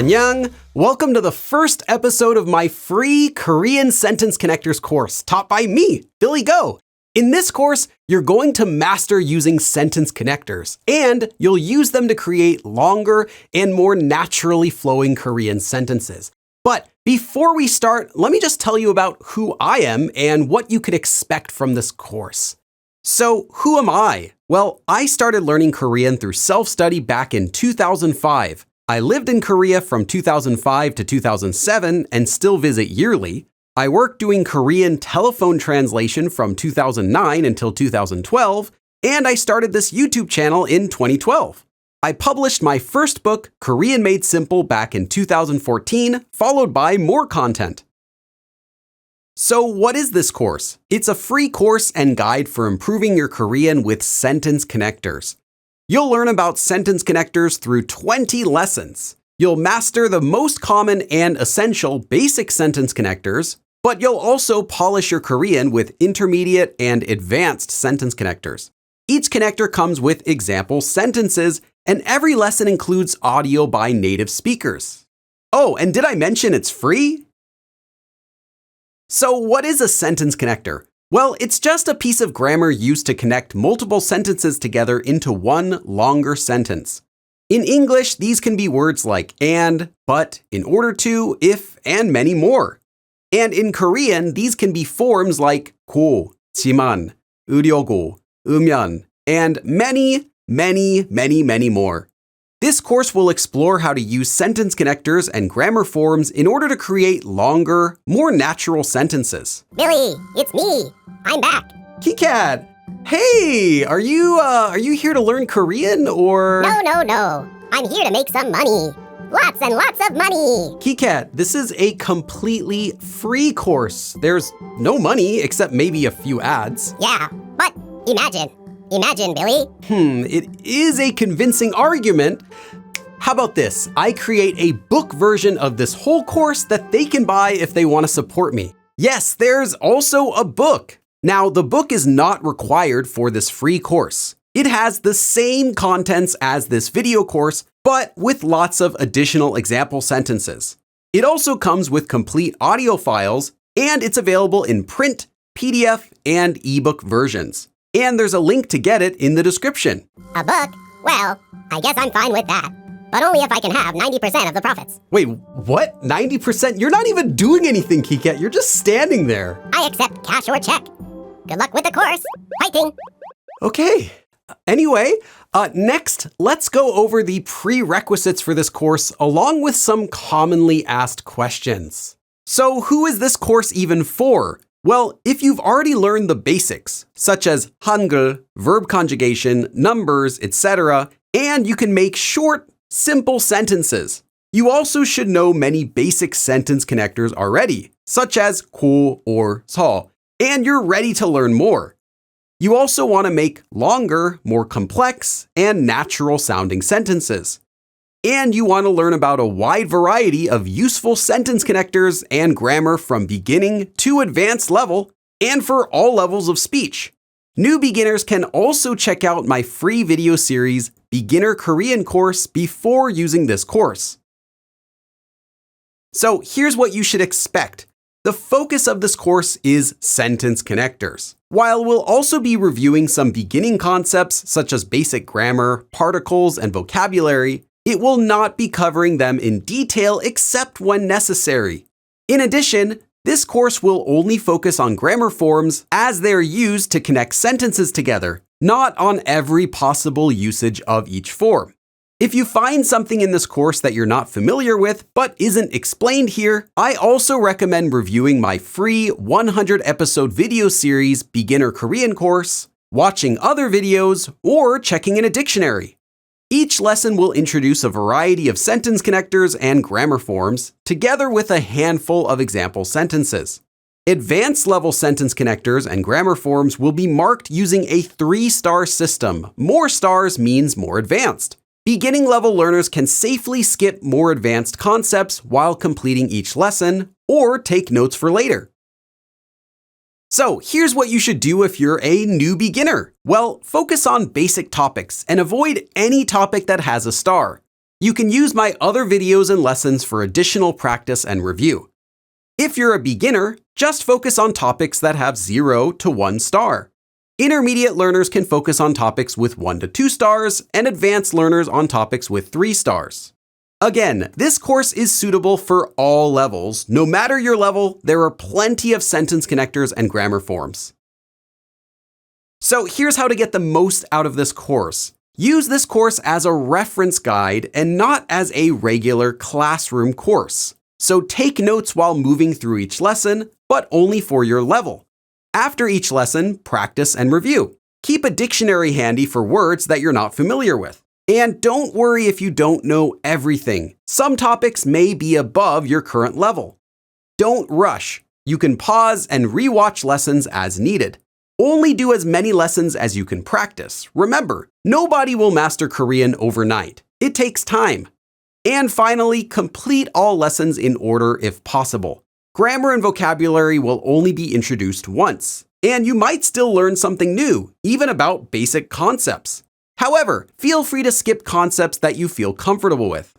Annyeong! Welcome to the first episode of my free Korean sentence connectors course taught by me, Billy Go. In this course, you're going to master using sentence connectors, and you'll use them to create longer and more naturally flowing Korean sentences. But before we start, let me just tell you about who I am and what you could expect from this course. So, who am I? Well, I started learning Korean through self-study back in 2005. I lived in Korea from 2005 to 2007 and still visit yearly. I worked doing Korean telephone translation from 2009 until 2012, and I started this YouTube channel in 2012. I published my first book, Korean Made Simple, back in 2014, followed by more content. So what is this course? It's a free course and guide for improving your Korean with sentence connectors. You'll learn about sentence connectors through 20 lessons. You'll master the most common and essential basic sentence connectors, but you'll also polish your Korean with intermediate and advanced sentence connectors. Each connector comes with example sentences, and every lesson includes audio by native speakers. Oh, and did I mention it's free? So what is a sentence connector? Well, it's just a piece of grammar used to connect multiple sentences together into one longer sentence. In English, these can be words like and, but, in order to, if, and many more. And in Korean, these can be forms like 고, 지만, 으려고, 으면, and many more. This course will explore how to use sentence connectors and grammar forms in order to create longer, more natural sentences. Billy, it's me. I'm back. Kikat, hey, are you here to learn Korean or? No. I'm here to make some money. Lots and lots of money. Kikat, this is a completely free course. There's no money except maybe a few ads. Yeah, but imagine, Billy. It is a convincing argument. How about this? I create a book version of this whole course that they can buy if they want to support me. Yes, there's also a book. Now, the book is not required for this free course. It has the same contents as this video course, but with lots of additional example sentences. It also comes with complete audio files, and it's available in print, PDF, and ebook versions. And there's a link to get it in the description. A book? Well, I guess I'm fine with that. But only if I can have 90% of the profits. Wait, what? 90%? You're not even doing anything, Kikat. You're just standing there. I accept cash or check. Good luck with the course. Fighting! Okay. Anyway, next, let's go over the prerequisites for this course along with some commonly asked questions. So who is this course even for? Well, if you've already learned the basics, such as Hangul, verb conjugation, numbers, etc., and you can make short, simple sentences, you also should know many basic sentence connectors already, such as 고 or 서, and you're ready to learn more. You also want to make longer, more complex, and natural-sounding sentences. And you want to learn about a wide variety of useful sentence connectors and grammar from beginning to advanced level, and for all levels of speech. New beginners can also check out my free video series, Beginner Korean Course, before using this course. So here's what you should expect. The focus of this course is sentence connectors. While we'll also be reviewing some beginning concepts such as basic grammar, particles, and vocabulary, it will not be covering them in detail except when necessary. In addition, this course will only focus on grammar forms as they're used to connect sentences together, not on every possible usage of each form. If you find something in this course that you're not familiar with but isn't explained here, I also recommend reviewing my free 100-episode video series, Beginner Korean Course, watching other videos, or checking in a dictionary. Each lesson will introduce a variety of sentence connectors and grammar forms, together with a handful of example sentences. Advanced level sentence connectors and grammar forms will be marked using a 3-star system. More stars means more advanced. Beginning level learners can safely skip more advanced concepts while completing each lesson, or take notes for later. So here's what you should do if you're a new beginner. Well, focus on basic topics and avoid any topic that has a star. You can use my other videos and lessons for additional practice and review. If you're a beginner, just focus on topics that have 0 to 1 star. Intermediate learners can focus on topics with 1 to 2 stars, and advanced learners on topics with 3 stars. Again, this course is suitable for all levels. No matter your level, there are plenty of sentence connectors and grammar forms. So here's how to get the most out of this course. Use this course as a reference guide and not as a regular classroom course. So take notes while moving through each lesson, but only for your level. After each lesson, practice and review. Keep a dictionary handy for words that you're not familiar with. And don't worry if you don't know everything. Some topics may be above your current level. Don't rush. You can pause and rewatch lessons as needed. Only do as many lessons as you can practice. Remember, nobody will master Korean overnight. It takes time. And finally, complete all lessons in order if possible. Grammar and vocabulary will only be introduced once, and you might still learn something new, even about basic concepts. However, feel free to skip concepts that you feel comfortable with.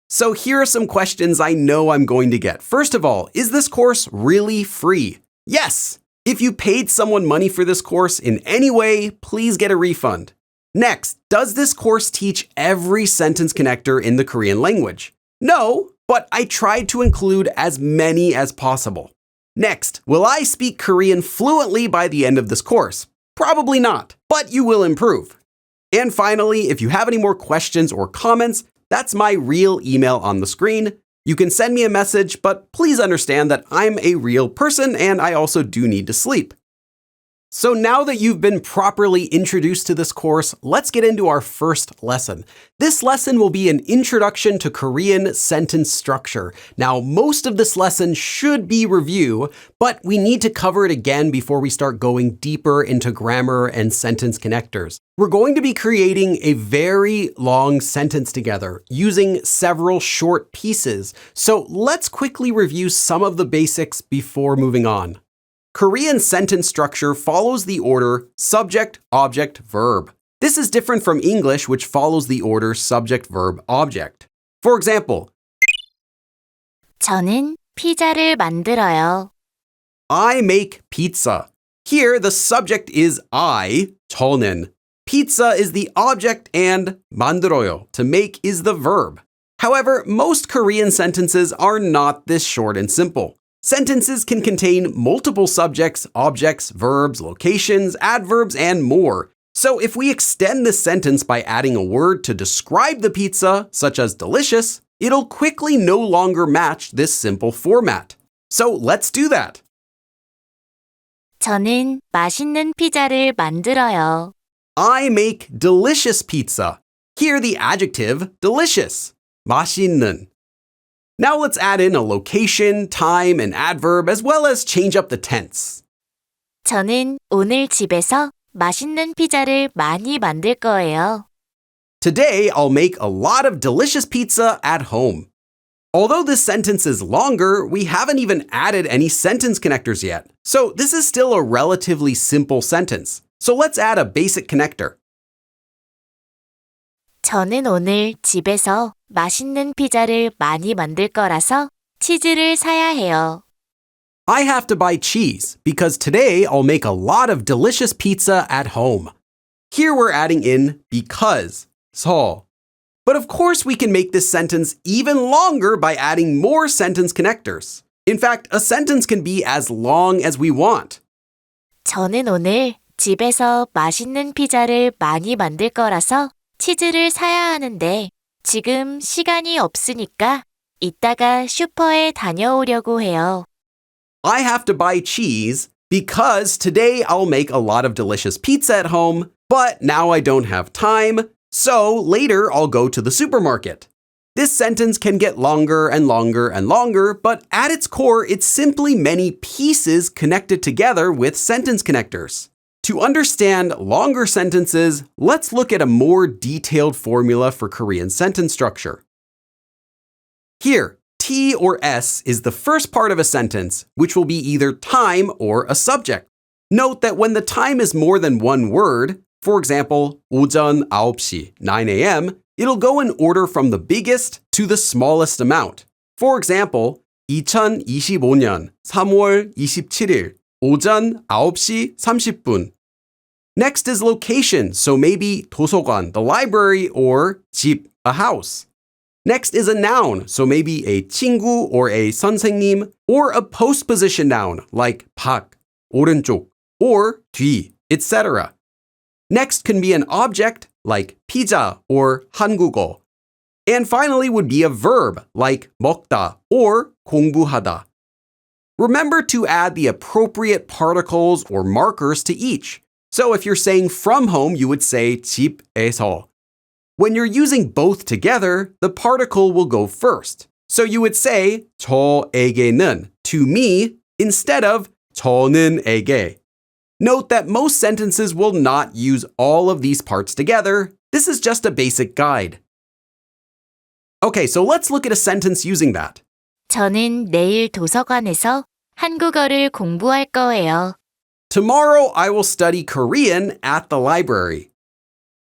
So here are some questions I know I'm going to get. First of all, is this course really free? Yes! If you paid someone money for this course in any way, please get a refund. Next, does this course teach every sentence connector in the Korean language? No, but I tried to include as many as possible. Next, will I speak Korean fluently by the end of this course? Probably not, but you will improve. And finally, if you have any more questions or comments, that's my real email on the screen. You can send me a message, but please understand that I'm a real person and I also do need to sleep. So now that you've been properly introduced to this course, let's get into our first lesson. This lesson will be an introduction to Korean sentence structure. Now, most of this lesson should be review, but we need to cover it again before we start going deeper into grammar and sentence connectors. We're going to be creating a very long sentence together using several short pieces. So let's quickly review some of the basics before moving on. Korean sentence structure follows the order subject, object, verb. This is different from English, which follows the order subject, verb, object. For example, 저는 피자를 만들어요. I make pizza. Here, the subject is I, 저는. Pizza is the object and 만들어요, to make, is the verb. However, most Korean sentences are not this short and simple. Sentences can contain multiple subjects, objects, verbs, locations, adverbs, and more. So if we extend this sentence by adding a word to describe the pizza, such as delicious, it'll quickly no longer match this simple format. So let's do that. 저는 맛있는 피자를 만들어요. I make delicious pizza. Here the adjective delicious, 맛있는. Now let's add in a location, time, and adverb, as well as change up the tense. 저는 오늘 집에서 맛있는 피자를 많이 만들 거예요. Today, I'll make a lot of delicious pizza at home. Although this sentence is longer, we haven't even added any sentence connectors yet. So this is still a relatively simple sentence. So let's add a basic connector. 저는 오늘 집에서 맛있는 피자를 많이 만들 거라서 치즈를 사야 해요. I have to buy cheese because today I'll make a lot of delicious pizza at home. Here we're adding in because, 서. But of course we can make this sentence even longer by adding more sentence connectors. In fact, a sentence can be as long as we want. 저는 오늘 집에서 맛있는 피자를 많이 만들 거라서 치즈를 사야 하는데 지금 시간이 없으니까 이따가 슈퍼에 다녀오려고 해요. I have to buy cheese because today I'll make a lot of delicious pizza at home, but now I don't have time, so later I'll go to the supermarket. This sentence can get longer and longer and longer, but at its core, it's simply many pieces connected together with sentence connectors. To understand longer sentences, let's look at a more detailed formula for Korean sentence structure. Here, T or S is the first part of a sentence, which will be either time or a subject. Note that when the time is more than one word, for example, 오전 9시, 9 a.m., it'll go in order from the biggest to the smallest amount. For example, 2025년 3월 27일 오전 9시 30분. Next is location, so maybe 도서관, the library, or 집, a house. Next is a noun, so maybe a 친구 or a 선생님, or a postposition noun like 밖, 오른쪽, or 뒤, etc. Next can be an object like 피자 or 한국어. And finally would be a verb like 먹다 or 공부하다. Remember to add the appropriate particles or markers to each. So if you're saying from home, you would say 집에서. When you're using both together, the particle will go first. So you would say 저에게는, to me, instead of 저는에게. Note that most sentences will not use all of these parts together. This is just a basic guide. Okay, so let's look at a sentence using that. 저는 내일 도서관에서 한국어를 공부할 거예요. Tomorrow I will study Korean at the library.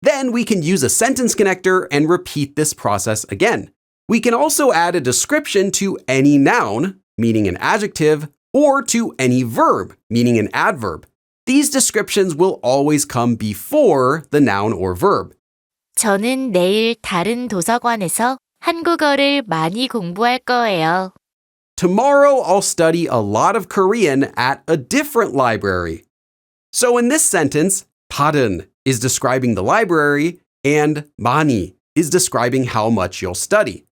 Then we can use a sentence connector and repeat this process again. We can also add a description to any noun, meaning an adjective, or to any verb, meaning an adverb. These descriptions will always come before the noun or verb. 저는 내일 다른 도서관에서 한국어를 많이 공부할 거예요. Tomorrow I'll study a lot of Korean at a different library. So in this sentence, 다른 is describing the library and 많이 is describing how much you'll study.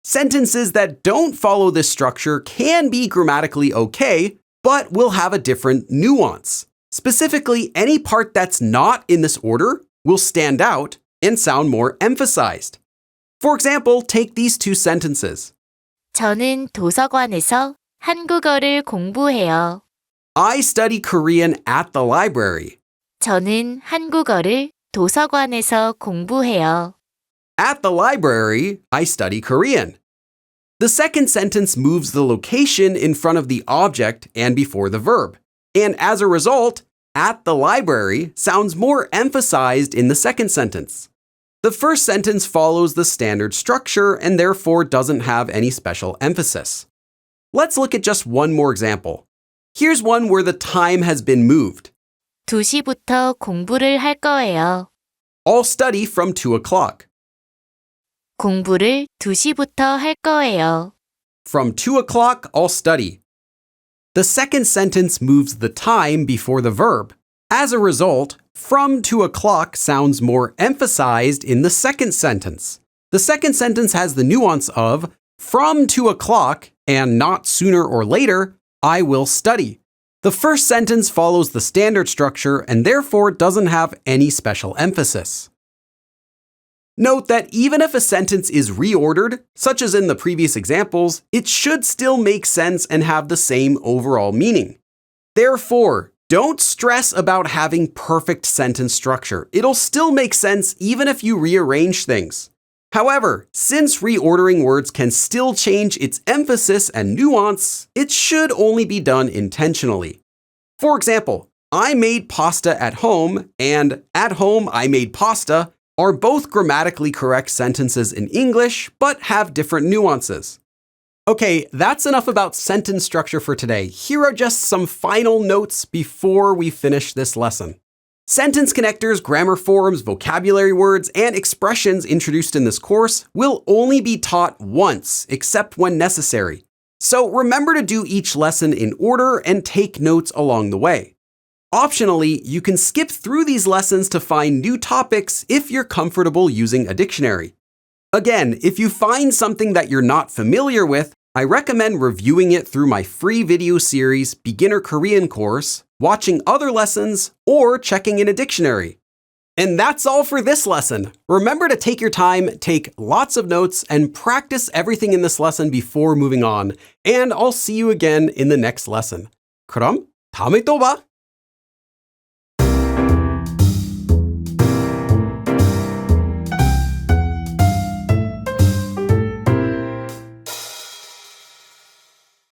Sentences that don't follow this structure can be grammatically okay, but will have a different nuance. Specifically, any part that's not in this order will stand out and sound more emphasized. For example, take these two sentences. 저는 도서관에서 한국어를 공부해요. I study Korean at the library. 저는 한국어를 도서관에서 공부해요. At the library, I study Korean. The second sentence moves the location in front of the object and before the verb. And as a result, at the library sounds more emphasized in the second sentence. The first sentence follows the standard structure and therefore doesn't have any special emphasis. Let's look at just one more example. Here's one where the time has been moved. 2시부터 공부를 할 거예요. I'll study from 2 o'clock. 공부를 2시부터 할 거예요. From 2 o'clock, I'll study. The second sentence moves the time before the verb. As a result, from 2 o'clock sounds more emphasized in the second sentence. The second sentence has the nuance of from 2 o'clock and not sooner or later, I will study. The first sentence follows the standard structure and therefore doesn't have any special emphasis. Note that even if a sentence is reordered, such as in the previous examples, it should still make sense and have the same overall meaning. Therefore, don't stress about having perfect sentence structure. It'll still make sense even if you rearrange things. However, since reordering words can still change its emphasis and nuance, it should only be done intentionally. For example, I made pasta at home and at home I made pasta are both grammatically correct sentences in English, but have different nuances. Okay, that's enough about sentence structure for today. Here are just some final notes before we finish this lesson. Sentence connectors, grammar forms, vocabulary words, and expressions introduced in this course will only be taught once, except when necessary. So remember to do each lesson in order and take notes along the way. Optionally, you can skip through these lessons to find new topics if you're comfortable using a dictionary. Again, if you find something that you're not familiar with, I recommend reviewing it through my free video series, Beginner Korean course, watching other lessons, or checking in a dictionary. And that's all for this lesson. Remember to take your time, take lots of notes, and practice everything in this lesson before moving on. And I'll see you again in the next lesson. 그럼 다음에 또 봐!